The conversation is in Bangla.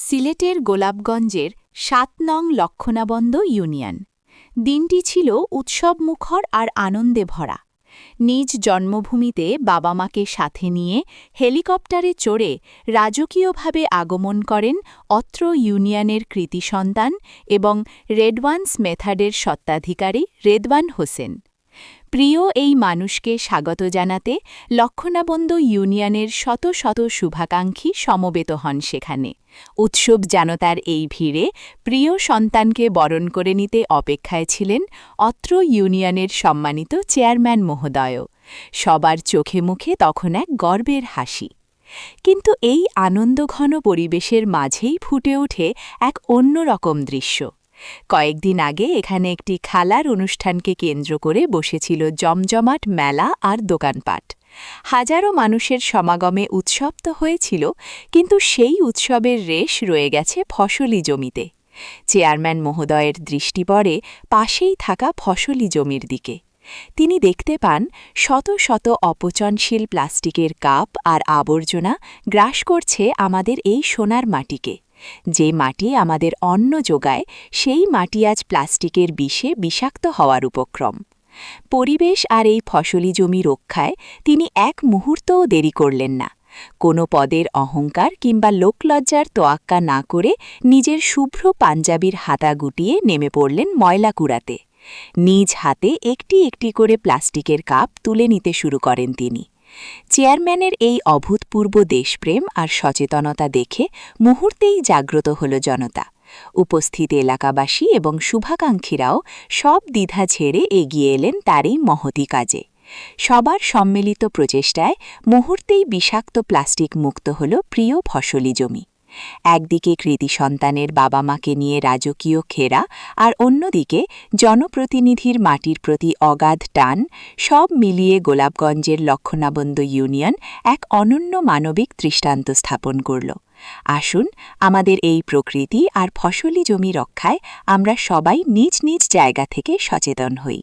সিলেটের গোলাপগঞ্জের ৭ নং লক্ষণাবন্দ ইউনিয়ন। দিনটি ছিল উৎসবমুখর আর আনন্দে ভরা। নিজ জন্মভূমিতে বাবা মাকে সাথে নিয়ে হেলিকপ্টারে চড়ে রাজকীয়ভাবে আগমন করেন অত্র ইউনিয়নের কৃতি সন্তান এবং রেডওয়ান্স মেথডের স্বত্বাধিকারী রেদওয়ান হোসেন। প্রিয় এই মানুষকে স্বাগত জানাতে লক্ষণাবন্দ ইউনিয়নের শত শত শুভাকাঙ্ক্ষী সমবেত হন সেখানে। উৎসব জনতার এই ভিড়ে প্রিয় সন্তানকে বরণ করে নিতে অপেক্ষায় ছিলেন অত্র ইউনিয়নের সম্মানিত চেয়ারম্যান মহোদয়ও। সবার চোখে মুখে তখন এক গর্বের হাসি। কিন্তু এই আনন্দঘন পরিবেশের মাঝেই ফুটে ওঠে এক অন্যরকম দৃশ্য। কয়েকদিন আগে এখানে একটি খালার অনুষ্ঠানকে কেন্দ্র করে বসেছিল জমজমাট মেলা আর দোকানপাট। হাজারো মানুষের সমাগমে উৎসব তো হয়েছিল, কিন্তু সেই উৎসবের রেশ রয়ে গেছে ফসলি জমিতে। চেয়ারম্যান মহোদয়ের দৃষ্টি পড়ে পাশেই থাকা ফসলি জমির দিকে। তিনি দেখতে পান শত শত অপচনশীল প্লাস্টিকের কাপ আর আবর্জনা গ্রাস করছে আমাদের এই সোনার মাটিকে। যে মাটি আমাদের অন্ন যোগায়, সেই মাটি আজ প্লাস্টিকের বিষে বিষাক্ত হওয়ার উপক্রম। পরিবেশ আর এই ফসলি জমি রক্ষায় তিনি এক মুহূর্তও দেরি করলেন না। কোনো পদের অহংকার কিংবা লোকলজ্জার তোয়াক্কা না করে নিজের শুভ্র পাঞ্জাবির হাতা গুটিয়ে নেমে পড়লেন ময়লা কুড়াতে। নিজ হাতে একটি একটি করে প্লাস্টিকের কাপ তুলে নিতে শুরু করেন তিনি। চেয়ারম্যানের এই অভূতপূর্ব দেশপ্রেম আর সচেতনতা দেখে মুহূর্তেই জাগ্রত হল জনতা। উপস্থিত এলাকাবাসী এবং শুভাকাঙ্ক্ষীরাও সব দ্বিধা ছেড়ে এগিয়ে এলেন তার এই মহতি কাজে। সবার সম্মিলিত প্রচেষ্টায় মুহূর্তেই বিষাক্ত প্লাস্টিক মুক্ত হল প্রিয় ফসলি জমি। একদিকে কৃতি সন্তানের বাবা মাকে নিয়ে রাজকীয় খেরা, আর অন্যদিকে জনপ্রতিনিধির মাটির প্রতি অগাধ টান, সব মিলিয়ে গোলাপগঞ্জের লক্ষণাবন্দ ইউনিয়ন এক অনন্য মানবিক দৃষ্টান্ত স্থাপন করল। আসুন আমাদের এই প্রকৃতি আর ফসলি জমি রক্ষায় আমরা সবাই নিজ নিজ জায়গা থেকে সচেতন হই।